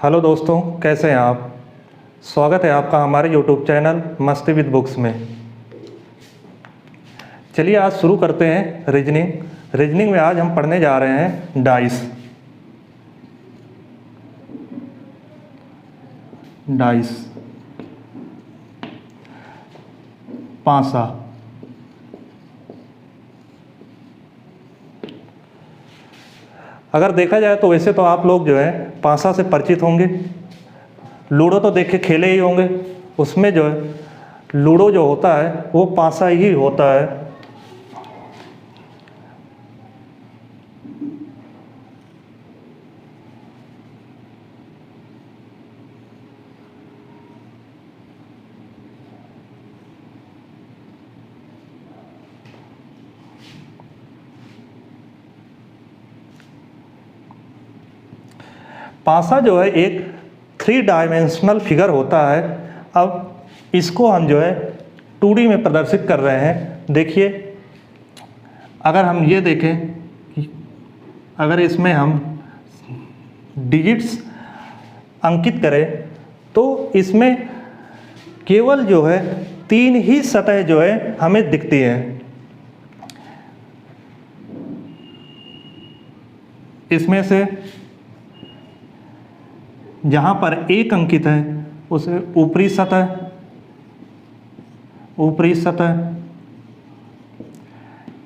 Hello दोस्तों, कैसे हैं आप। स्वागत है आपका हमारे यूट्यूब चैनल मस्ती विद बुक्स में। चलिए आज शुरू करते हैं रीजनिंग में आज हम पढ़ने जा रहे हैं डाइस पासा। अगर देखा जाए तो वैसे तो आप लोग जो है पासा से परिचित होंगे। लूडो तो देख के खेले ही होंगे। उसमें जो है लूडो जो होता है वो पासा ही होता है। पासा जो है एक 3 डायमेंशनल फिगर होता है। अब इसको हम जो है 2D में प्रदर्शित कर रहे हैं। देखिए, अगर हम ये देखें कि अगर इसमें हम डिजिट्स अंकित करें तो इसमें केवल जो है 3 ही सतह जो है हमें दिखती हैं। इसमें से जहाँ पर 1 अंकित है उसे ऊपरी सतह,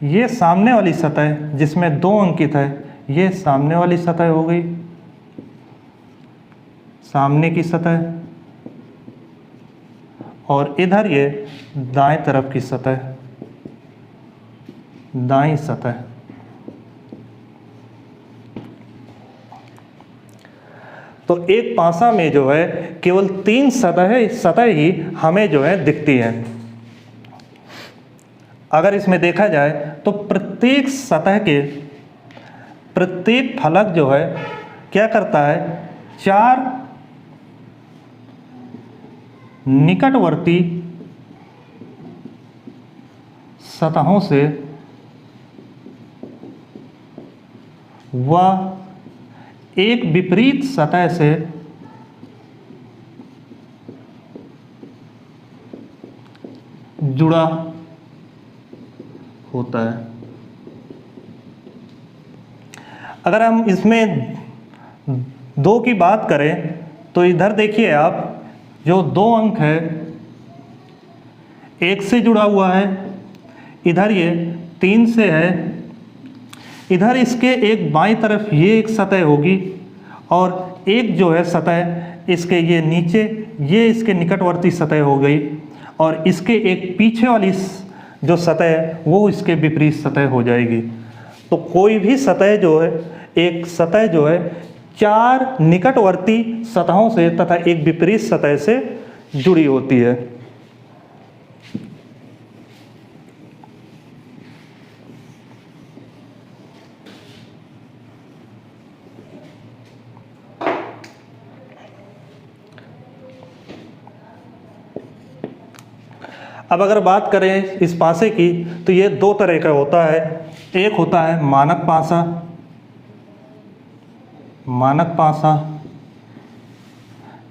ये सामने वाली सतह जिसमें 2 अंकित है ये सामने वाली सतह हो गई, सामने की सतह। और इधर ये दाएं तरफ की सतह, दाईं सतह। तो एक पासा में जो है केवल 3 सतह ही हमें जो है दिखती हैं। अगर इसमें देखा जाए तो प्रत्येक सतह के प्रत्येक फलक जो है क्या करता है, 4 निकटवर्ती सतहों से व एक विपरीत सतह से जुड़ा होता है। अगर हम इसमें 2 की बात करें तो इधर देखिए आप, जो 2 अंक है 1 से जुड़ा हुआ है, इधर ये 3 से है। इधर इसके एक बाईं तरफ ये एक सतह होगी और एक जो है सतह इसके ये नीचे, ये इसके निकटवर्ती सतह हो गई। और इसके एक पीछे वाली जो सतह है वो इसके विपरीत सतह हो जाएगी। तो कोई भी सतह जो है, एक सतह जो है 4 निकटवर्ती सतहों से तथा एक विपरीत सतह से जुड़ी होती है। अब अगर बात करें इस पासे की तो ये 2 तरह का होता है। एक होता है मानक पासा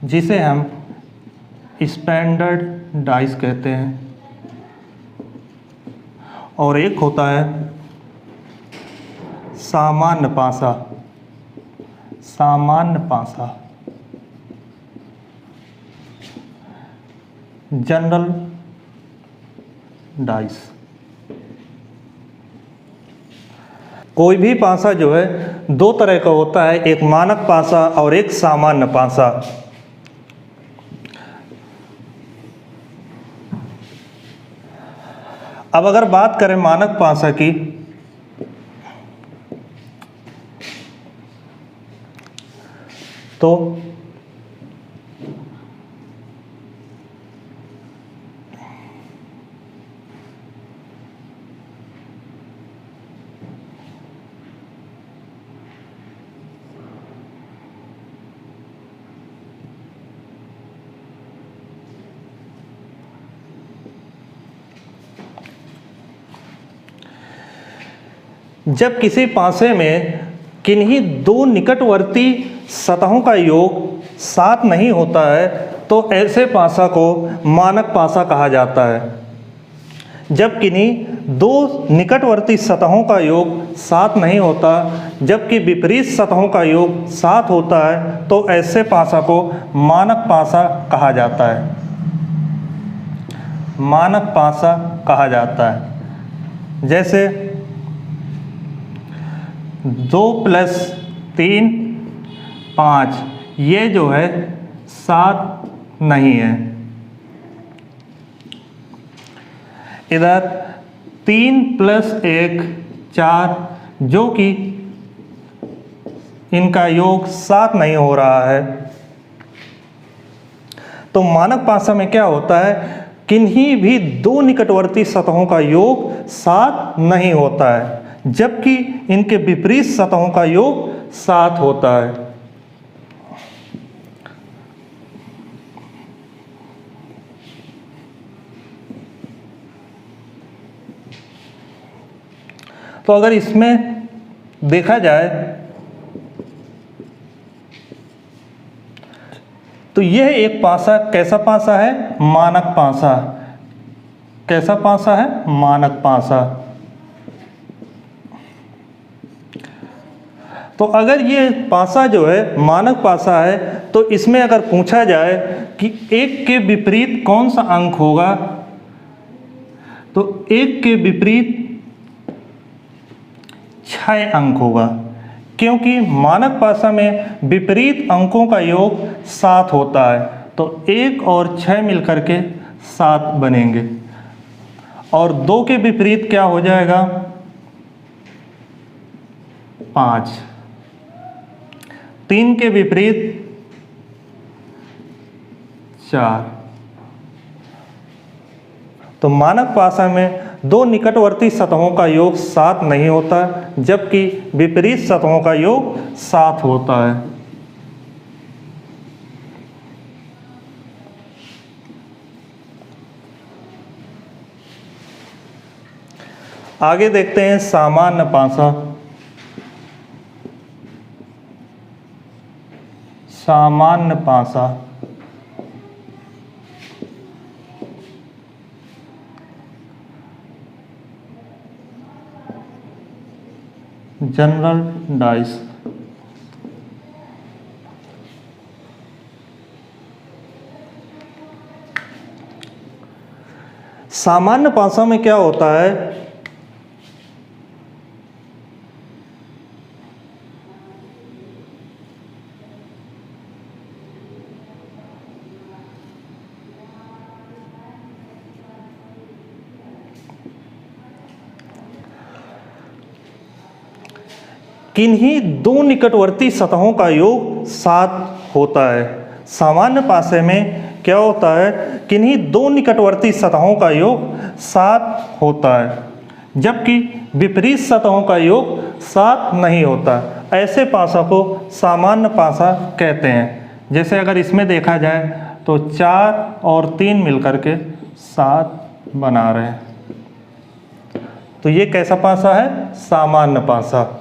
जिसे हम स्टैंडर्ड डाइस कहते हैं, और एक होता है सामान्य पासा जनरल डाइस। कोई भी पासा जो है 2 तरह का होता है, एक मानक पासा और एक सामान्य पासा। अब अगर बात करें मानक पासा की तो जब किसी पासे में किन्हीं 2 निकटवर्ती सतहों का योग 7 नहीं होता है तो ऐसे पासा को मानक पासा कहा जाता है। जब किन्हीं दो निकटवर्ती सतहों का योग 7 नहीं होता, जबकि विपरीत सतहों का योग 7 होता है, तो ऐसे पासा को मानक पासा कहा जाता है। मानक पासा कहा जाता है। जैसे 2 + 3 5, ये जो है 7 नहीं है। इधर 3 + 1 4, जो कि इनका योग 7 नहीं हो रहा है। तो मानक पासा में क्या होता है, किन्हीं भी दो निकटवर्ती सतहों का योग 7 नहीं होता है, जबकि इनके विपरीत सतहों का योग 7 होता है। तो अगर इसमें देखा जाए तो यह एक पासा कैसा पासा है, मानक पासा। कैसा पासा है, मानक पासा। तो अगर ये पासा जो है मानक पासा है, तो इसमें अगर पूछा जाए कि 1 के विपरीत कौन सा अंक होगा, तो 1 के विपरीत 6 अंक होगा, क्योंकि मानक पासा में विपरीत अंकों का योग 7 होता है। तो 1 और 6 मिलकर के 7 बनेंगे। और 2 के विपरीत क्या हो जाएगा, 5। 3 के विपरीत 4। तो मानक पासा में दो निकटवर्ती सतहों का योग 7 नहीं होता, जबकि विपरीत सतहों का योग 7 होता है। आगे देखते हैं सामान्य पासा। सामान्य पासा जनरल डाइस। सामान्य पासा में क्या होता है, किन्हीं दो निकटवर्ती सतहों का योग 7 होता है। सामान्य पासे में क्या होता है, किन्हीं दो निकटवर्ती सतहों का योग 7 होता है, जबकि विपरीत सतहों का योग 7 नहीं होता। ऐसे पासा को सामान्य पासा कहते हैं। जैसे अगर इसमें देखा जाए तो 4 और 3 मिलकर के 7 बना रहे हैं, तो ये कैसा पासा है, सामान्य पासा।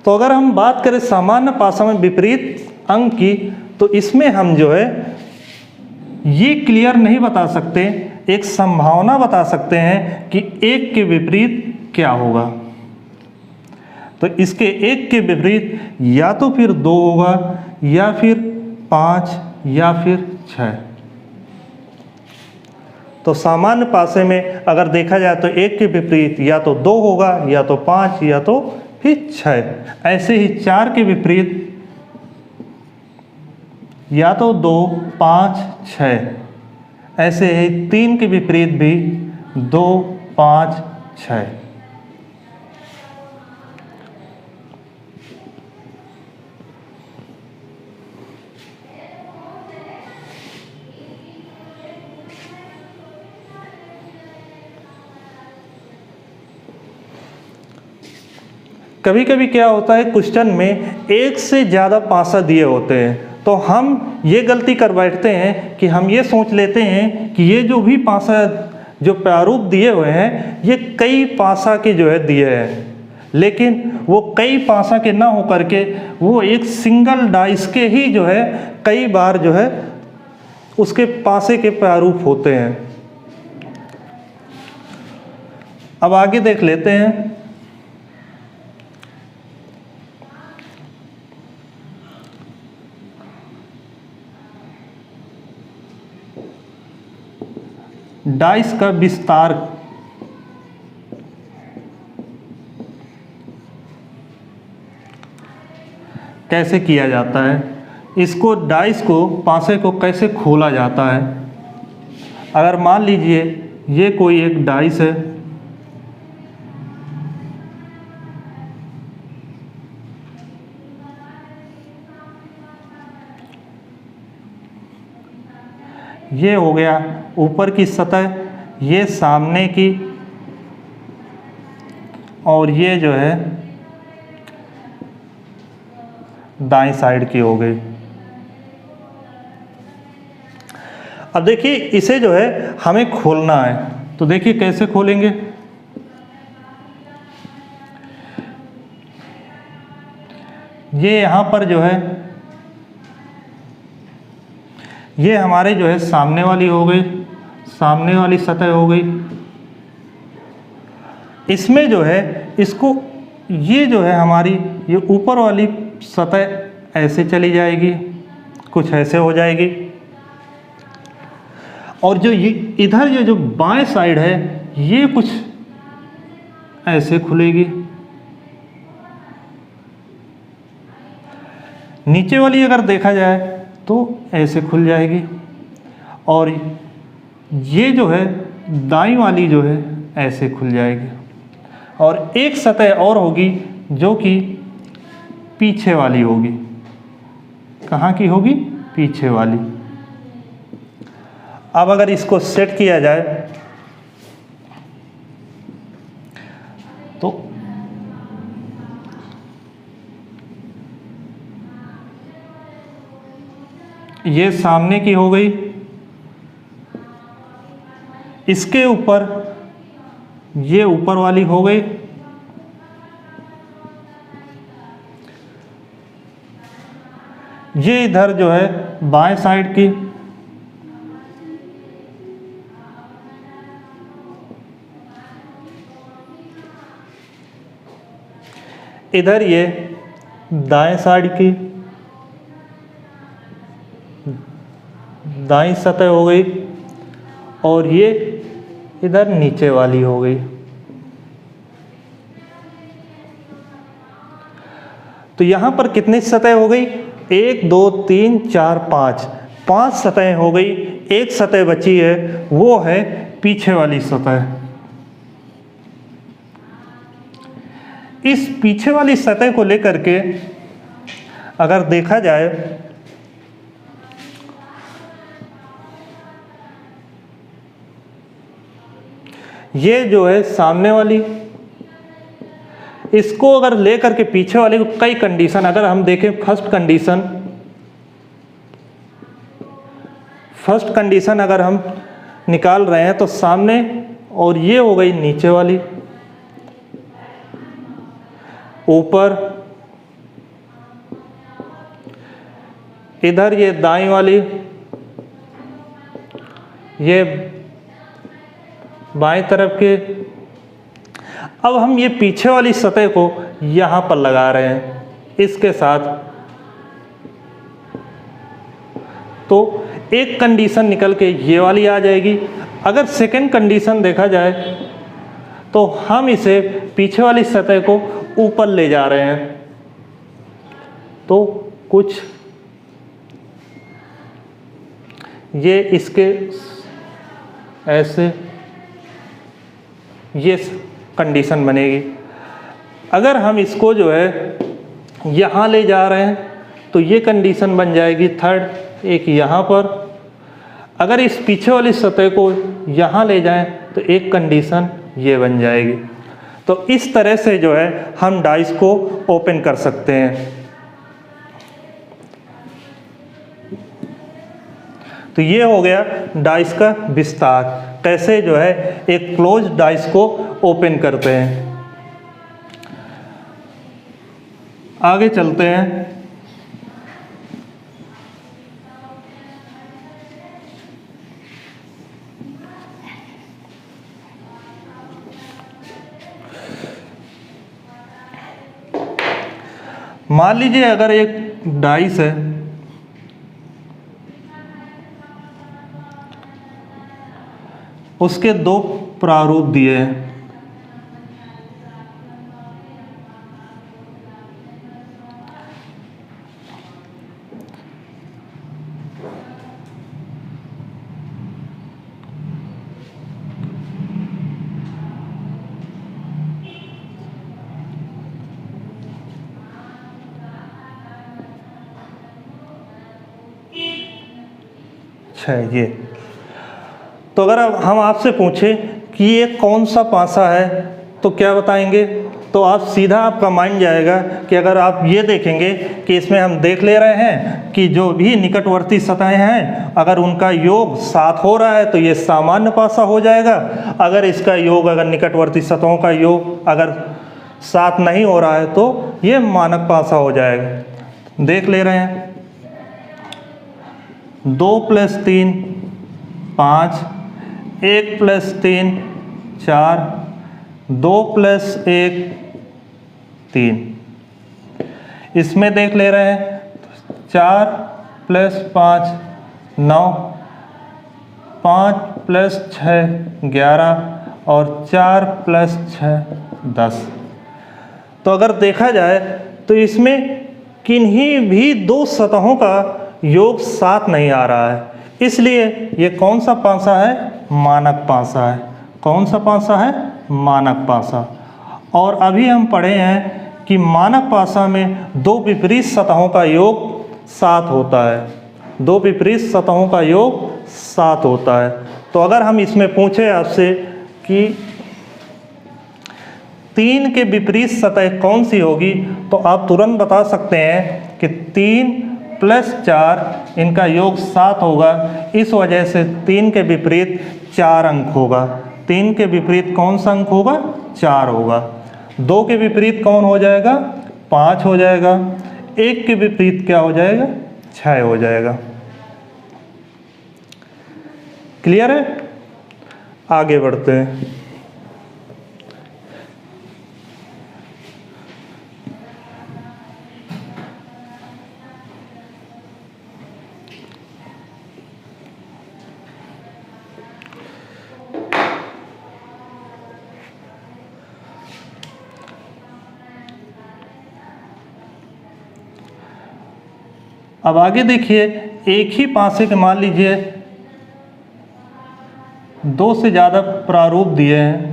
तो अगर हम बात करें सामान्य पासा में विपरीत अंक की, तो इसमें हम जो है ये क्लियर नहीं बता सकते, एक संभावना बता सकते हैं कि 1 के विपरीत क्या होगा। तो इसके 1 के विपरीत या तो फिर 2 होगा, या फिर 5, या फिर 6। तो सामान्य पासे में अगर देखा जाए तो 1 के विपरीत या तो 2 होगा, या तो 5, या तो फिर 6। ऐसे ही 4 के विपरीत या तो 2, 5, 6। ऐसे ही 3 के विपरीत भी 2, 5, 6। कभी कभी क्या होता है, क्वेश्चन में एक से ज़्यादा पासा दिए होते हैं, तो हम ये गलती कर बैठते हैं कि हम ये सोच लेते हैं कि ये जो भी पासा जो प्रारूप दिए हुए हैं ये कई पासा के जो है दिए हैं, लेकिन वो कई पासा के ना हो करके वो एक सिंगल डाइस के ही जो है कई बार जो है उसके पासे के प्रारूप होते हैं। अब आगे देख लेते हैं। डाइस का विस्तार कैसे किया जाता है, इसको डाइस को पासे को कैसे खोला जाता है। अगर मान लीजिए ये कोई एक डाइस है, ये हो गया ऊपर की सतह, ये सामने की, और ये जो है दाईं साइड की हो गई। अब देखिए इसे जो है हमें खोलना है, तो देखिए कैसे खोलेंगे। ये यहाँ पर जो है ये हमारे जो है सामने वाली हो गई, सामने वाली सतह हो गई। इसमें जो है इसको ये जो है हमारी ये ऊपर वाली सतह ऐसे चली जाएगी, कुछ ऐसे हो जाएगी, और जो ये इधर ये जो बाएं साइड है ये कुछ ऐसे खुलेगी। नीचे वाली अगर देखा जाए तो ऐसे खुल जाएगी, और ये जो है दाईं वाली जो है ऐसे खुल जाएगी। और एक सतह और होगी जो कि पीछे वाली होगी। कहाँ की होगी? पीछे वाली। अब अगर इसको सेट किया जाए तो ये सामने की हो गई, इसके ऊपर ये ऊपर वाली हो गई, ये इधर जो है बाएं साइड की, इधर ये दाएं साइड की दाईं सतह हो गई, और ये इधर नीचे वाली हो गई। तो यहां पर कितनी सतह हो गई? 1 2 3 4 5 सतह हो गई। एक सतह बची है, वो है पीछे वाली सतह। इस पीछे वाली सतह को लेकर के अगर देखा जाए ये जो है सामने वाली, इसको अगर लेकर के पीछे वाले को कई कंडीशन अगर हम देखें, फर्स्ट कंडीशन अगर हम निकाल रहे हैं तो सामने, और ये हो गई नीचे वाली, ऊपर, इधर ये दाईं वाली, ये बाईं तरफ के। अब हम ये पीछे वाली सतह को यहाँ पर लगा रहे हैं इसके साथ, तो एक कंडीशन निकल के ये वाली आ जाएगी। अगर सेकंड कंडीशन देखा जाए तो हम इसे पीछे वाली सतह को ऊपर ले जा रहे हैं, तो कुछ ये इसके ऐसे ये कंडीशन बनेगी। अगर हम इसको जो है यहाँ ले जा रहे हैं तो ये कंडीशन बन जाएगी थर्ड, एक यहाँ पर। अगर इस पीछे वाली सतह को यहाँ ले जाएं तो एक कंडीशन ये बन जाएगी। तो इस तरह से जो है हम डाइस को ओपन कर सकते हैं। तो ये हो गया डाइस का विस्तार, कैसे जो है एक क्लोज डाइस को ओपन करते हैं। आगे चलते हैं। मान लीजिए अगर एक डाइस है, उसके दो प्रारूप दिए हैं। ये तो अगर हम आपसे पूछें कि ये कौन सा पासा है तो क्या बताएंगे? तो आप सीधा आपका माइंड जाएगा कि अगर आप ये देखेंगे कि इसमें हम देख ले रहे हैं कि जो भी निकटवर्ती सतहें हैं अगर उनका योग 7 हो रहा है तो ये सामान्य पासा हो जाएगा। अगर इसका योग, अगर निकटवर्ती सतहों का योग अगर 7 नहीं हो रहा है तो ये मानक पासा हो जाएगा। देख ले रहे हैं, 2 + 3 5, 1 + 3 4, 2 + 1 3। इसमें देख ले रहे हैं 4 + 5 9, 5 + 6 11 और 4 + 6 10। तो अगर देखा जाए तो इसमें किन्हीं भी दो सतहों का योग 7 नहीं आ रहा है, इसलिए ये कौन सा पासा है? मानक पासा है। कौन सा पासा है? मानक पासा। और अभी हम पढ़े हैं कि मानक पासा में दो विपरीत सतहों का योग 7 होता है। दो विपरीत सतहों का योग 7 होता है। तो अगर हम इसमें पूछे आपसे कि 3 के विपरीत सतह कौन सी होगी तो आप तुरंत बता सकते हैं कि 3 + 4 इनका योग 7 होगा। इस वजह से 3 के विपरीत 4 अंक होगा। 3 के विपरीत कौन सा अंक होगा? 4 होगा। 2 के विपरीत कौन हो जाएगा? 5 हो जाएगा। 1 के विपरीत क्या हो जाएगा? 6 हो जाएगा। क्लियर है? आगे बढ़ते हैं। अब आगे देखिए, एक ही पासे के मान लीजिए 2 से ज़्यादा प्रारूप दिए हैं।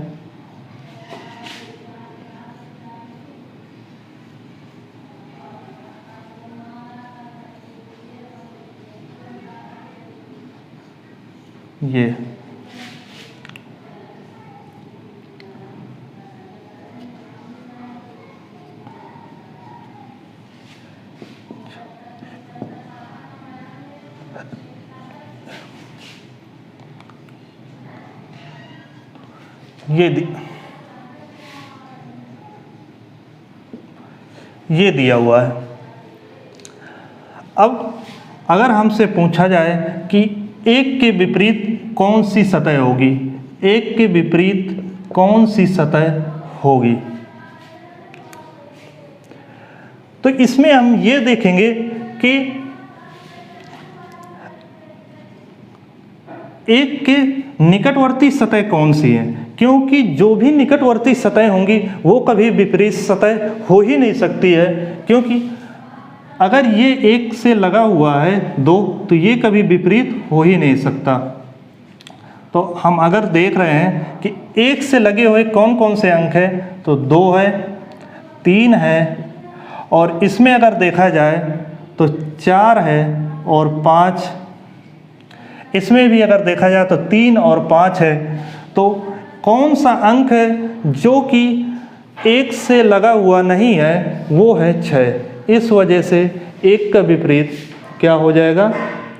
ये दिया हुआ है। अब अगर हमसे पूछा जाए कि 1 के विपरीत कौन सी सतह होगी, 1 के विपरीत कौन सी सतह होगी, तो इसमें हम ये देखेंगे कि 1 के निकटवर्ती सतह कौन सी है, क्योंकि जो भी निकटवर्ती सतह होंगी वो कभी विपरीत सतह हो ही नहीं सकती है। क्योंकि अगर ये 1 से लगा हुआ है 2 तो ये कभी विपरीत हो ही नहीं सकता। तो हम अगर देख रहे हैं कि 1 से लगे हुए कौन कौन से अंक है तो 2 है, 3 है, और इसमें अगर देखा जाए तो 4 है और 5। इसमें भी अगर देखा जाए तो 3 और 5 है। तो कौन सा अंक है जो कि 1 से लगा हुआ नहीं है? वो है 6। इस वजह से 1 का विपरीत क्या हो जाएगा?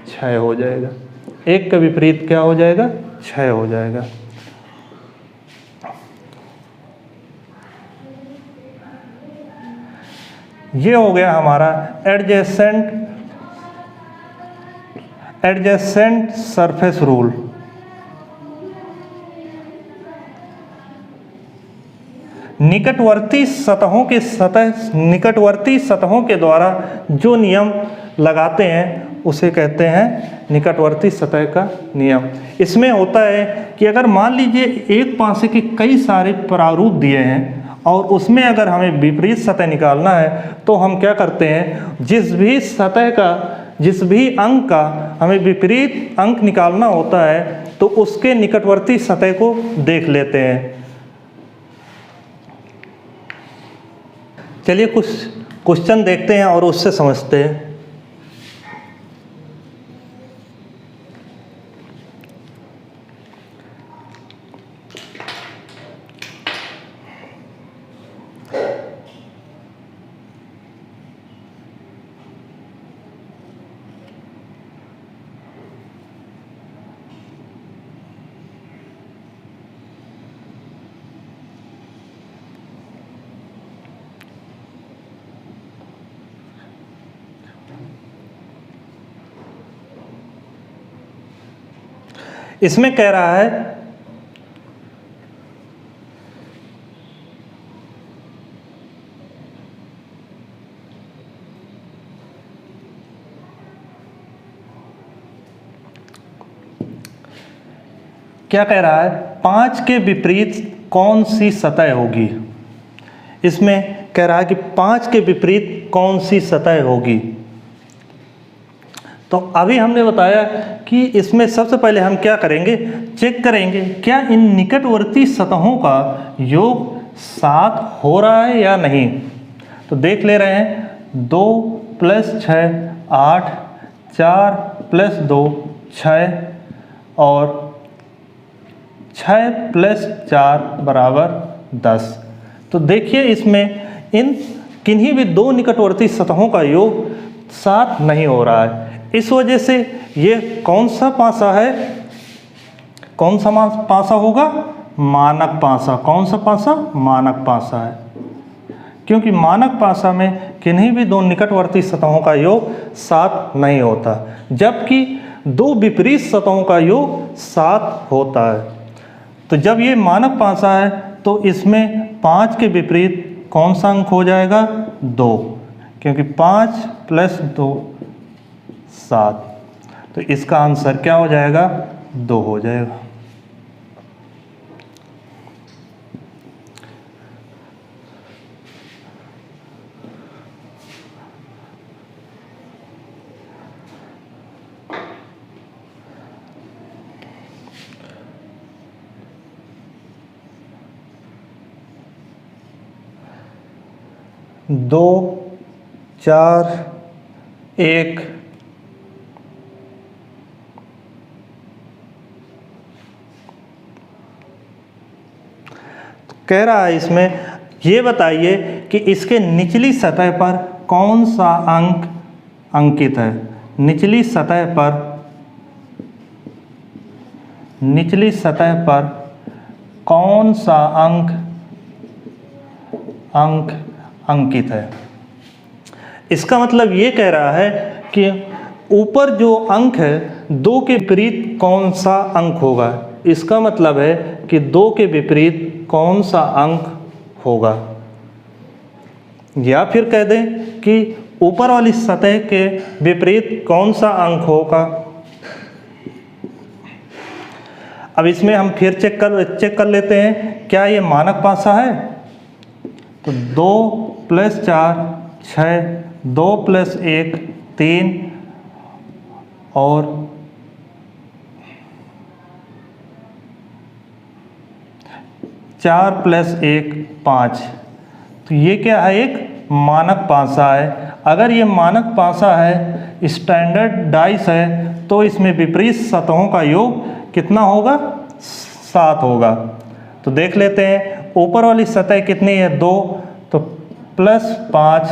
6 हो जाएगा। 1 का विपरीत क्या हो जाएगा? 6 हो जाएगा। ये हो गया हमारा एडजेसेंट सरफेस रूल। निकटवर्ती सतहों के द्वारा जो नियम लगाते हैं उसे कहते हैं निकटवर्ती सतह का नियम। इसमें होता है कि अगर मान लीजिए एक पासे के कई सारे प्रारूप दिए हैं और उसमें अगर हमें विपरीत सतह निकालना है तो हम क्या करते हैं, जिस भी अंक का हमें विपरीत अंक निकालना होता है तो उसके निकटवर्ती सतह को देख लेते हैं। चलिए कुछ क्वेश्चन देखते हैं और उससे समझते हैं। इसमें कह रहा है क्या कह रहा है, 5 के विपरीत कौन सी सतह होगी। इसमें कह रहा है कि 5 के विपरीत कौन सी सतह होगी। तो अभी हमने बताया कि इसमें सबसे पहले हम क्या करेंगे, चेक करेंगे क्या इन निकटवर्ती सतहों का योग 7 हो रहा है या नहीं। तो देख ले रहे हैं 2 + 6 8, 4 + 2 6 और 6 + 4 = 10। तो देखिए इसमें इन किन्हीं भी दो निकटवर्ती सतहों का योग 7 नहीं हो रहा है। इस वजह से ये कौन सा पासा है, कौन सा पासा होगा, मानक पासा। कौन सा पासा, मानक पासा है, क्योंकि मानक पासा में किन्हीं भी दो निकटवर्ती सतहों का योग 7 नहीं होता, जबकि दो विपरीत सतहों का योग 7 होता है। तो जब ये मानक पासा है तो इसमें 5 के विपरीत कौन सा अंक हो जाएगा, 2, क्योंकि 5 + 2 7। तो इसका आंसर क्या हो जाएगा, 2 हो जाएगा। दो 4 1 कह रहा है इसमें ये बताइए कि इसके निचली सतह पर कौन सा अंक अंकित है। निचली सतह पर कौन सा अंक अंकित है। इसका मतलब ये कह रहा है कि ऊपर जो अंक है 2 के विपरीत कौन सा अंक होगा। इसका मतलब है कि 2 के विपरीत कौन सा अंक होगा, या फिर कह दें कि ऊपर वाली सतह के विपरीत कौन सा अंक होगा। अब इसमें हम फिर चेक कर लेते हैं, क्या ये मानक पासा है। तो 2 + 4 6, 2 + 1 3 और 4 + 1 5। तो ये क्या है, एक मानक पासा है। अगर ये मानक पासा है, स्टैंडर्ड डाइस है, तो इसमें विपरीत सतहों का योग कितना होगा, 7 होगा। तो देख लेते हैं ऊपर वाली सतह कितनी है, 2, तो +5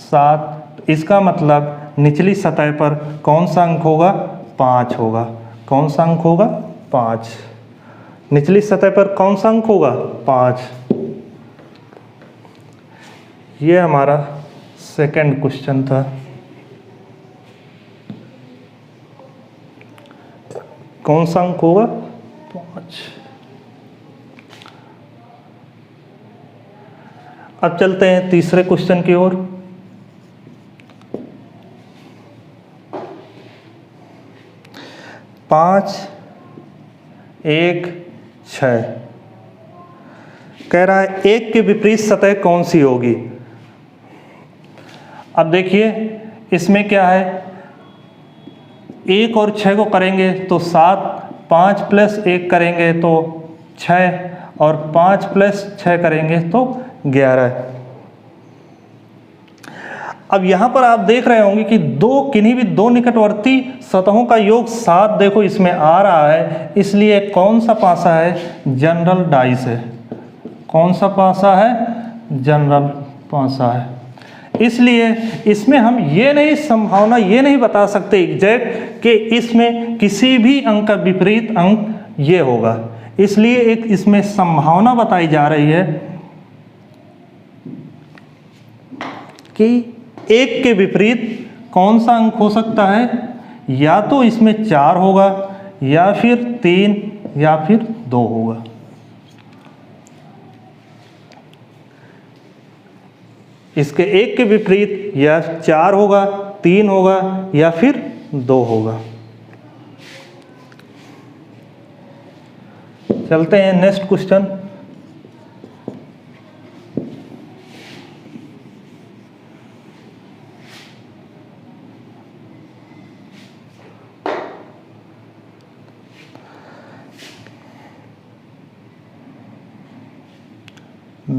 7। इसका मतलब निचली सतह पर कौन सा अंक होगा, 5 होगा। कौन सा अंक होगा, 5। निचली सतह पर कौन सा अंक होगा, 5। ये हमारा सेकंड क्वेश्चन था। कौन सा अंक होगा? 5। अब चलते हैं तीसरे क्वेश्चन की ओर। पाँच, 1, 6 कह रहा है 1 के विपरीत सतह कौन सी होगी। अब देखिए इसमें क्या है, 1 और 6 को करेंगे तो 7, 5 + 1 करेंगे तो 6 और 5 + 6 करेंगे तो 11। अब यहाँ पर आप देख रहे होंगे कि किन्हीं भी दो निकटवर्ती सतहों का योग 7 देखो इसमें आ रहा है, इसलिए कौन सा पासा है? जनरल डाइस है। कौन सा पासा है? जनरल पासा है। इसलिए इसमें हम ये नहीं बता सकते एग्जैक्ट कि इसमें किसी भी अंक का विपरीत अंक ये होगा, इसलिए एक इसमें संभावना बताई जा रही है कि 1 के विपरीत कौन सा अंक हो सकता है, या तो इसमें 4 होगा या फिर 3 या फिर 2 होगा। इसके 1 के विपरीत या 4 होगा, 3 होगा या फिर 2 होगा। चलते हैं नेक्स्ट क्वेश्चन।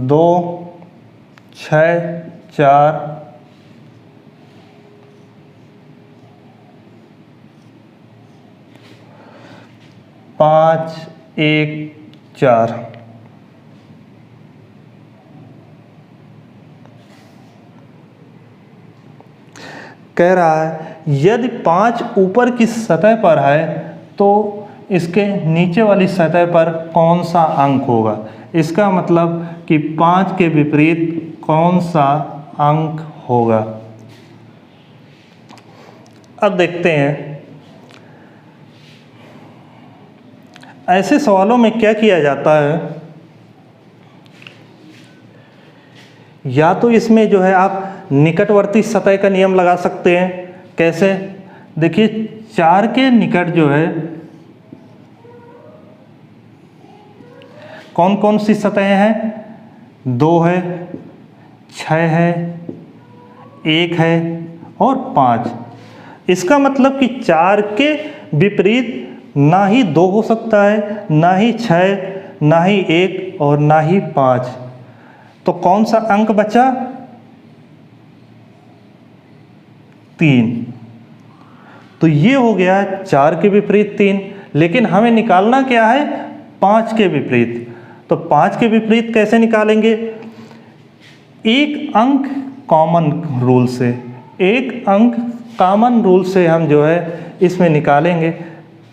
दो, 6, 4, 5, 1, 4 कह रहा है यदि 5 ऊपर की सतह पर है तो इसके नीचे वाली सतह पर कौन सा अंक होगा। इसका मतलब कि 5 के विपरीत कौन सा अंक होगा। अब देखते हैं ऐसे सवालों में क्या किया जाता है। या तो इसमें जो है आप निकटवर्ती सतह का नियम लगा सकते हैं। कैसे? देखिए 4 के निकट जो है कौन कौन सी सतहें हैं? 2 है, 6 है, 1 है और 5। इसका मतलब कि 4 के विपरीत ना ही 2 हो सकता है, ना ही 6, ना ही 1 और ना ही 5। तो कौन सा अंक बचा? 3। तो ये हो गया 4 के विपरीत 3। लेकिन हमें निकालना क्या है? 5 के विपरीत। तो 5 के विपरीत कैसे निकालेंगे? एक अंक कॉमन रूल से, एक अंक कॉमन रूल से हम जो है इसमें निकालेंगे।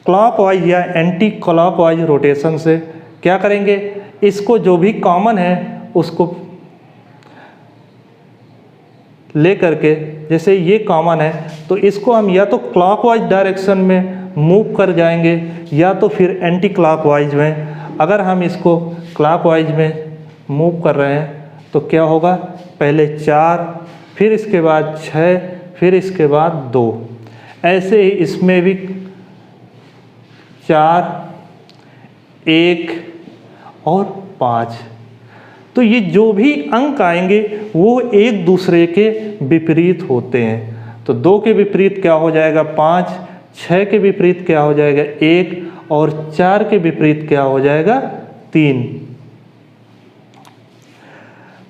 क्लॉकवाइज या एंटी क्लॉकवाइज रोटेशन से क्या करेंगे? इसको जो भी कॉमन है उसको ले करके, जैसे ये कॉमन है तो इसको हम या तो क्लॉकवाइज डायरेक्शन में मूव कर जाएंगे या तो फिर एंटी क्लॉकवाइज में। अगर हम इसको क्लॉकवाइज में मूव कर रहे हैं तो क्या होगा? पहले 4, फिर इसके बाद 6, फिर इसके बाद 2। ऐसे ही इसमें भी 4, 1 और 5। तो ये जो भी अंक आएंगे वो एक दूसरे के विपरीत होते हैं। तो 2 के विपरीत क्या हो जाएगा? 5, 6 के विपरीत क्या हो जाएगा? 1 और 4 के विपरीत क्या हो जाएगा? 3।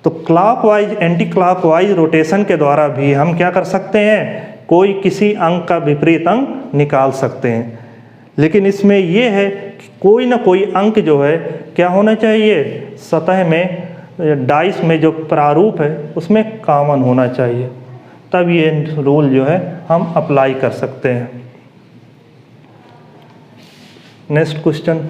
तो क्लॉकवाइज एंटी क्लॉकवाइज रोटेशन के द्वारा भी हम क्या कर सकते हैं? कोई किसी अंक का विपरीत अंक निकाल सकते हैं। लेकिन इसमें यह है कि कोई ना कोई अंक जो है क्या होना चाहिए? सतह में, डाइस में जो प्रारूप है उसमें कॉमन होना चाहिए, तब ये रूल जो है हम अप्लाई कर सकते हैं। Next question.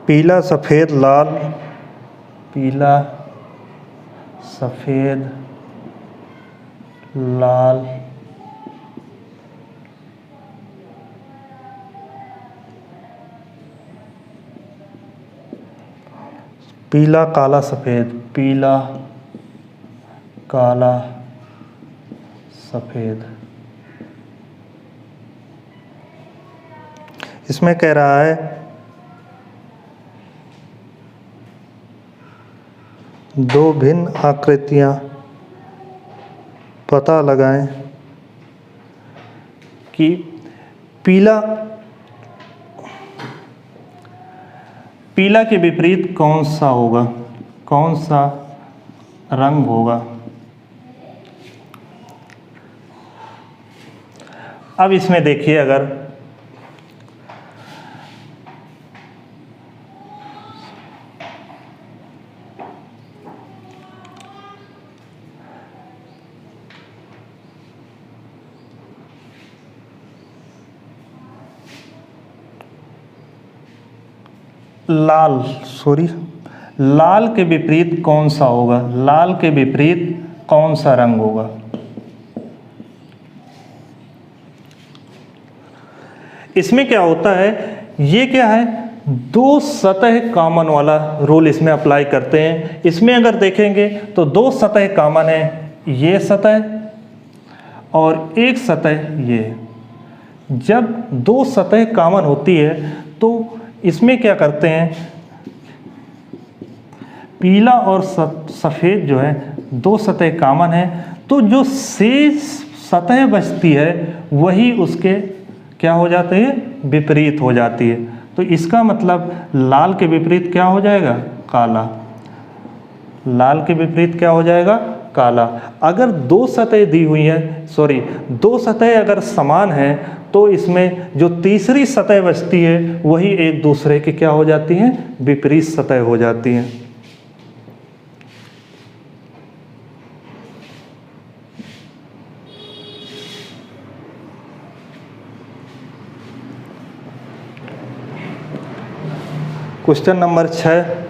पीला सफ़ेद लाल, पीला सफ़ेद लाल, पीला काला सफ़ेद, पीला काला सफ़ेद। इसमें कह रहा है दो भिन्न आकृतियां पता लगाएं कि पीला के विपरीत कौन सा होगा, कौन सा रंग होगा। अब इसमें देखिए, अगर लाल के विपरीत कौन सा होगा, लाल के विपरीत कौन सा रंग होगा। इसमें क्या होता है, ये क्या है, दो सतह कॉमन वाला रूल इसमें अप्लाई करते हैं। इसमें अगर देखेंगे तो दो सतह कॉमन है, ये सतह और एक सतह ये। जब दो सतह कॉमन होती है तो इसमें क्या करते हैं, पीला और सफ़ेद जो है दो सतह कॉमन है, तो जो शेष सतह बचती है वही उसके क्या हो जाते हैं, विपरीत हो जाती है। तो इसका मतलब लाल के विपरीत क्या हो जाएगा, काला। लाल के विपरीत क्या हो जाएगा, काला। अगर दो सतह दी हुई है, दो सतह अगर समान है तो इसमें जो तीसरी सतह बचती है वही एक दूसरे की क्या हो जाती हैं, विपरीत सतह हो जाती हैं। Question number 6,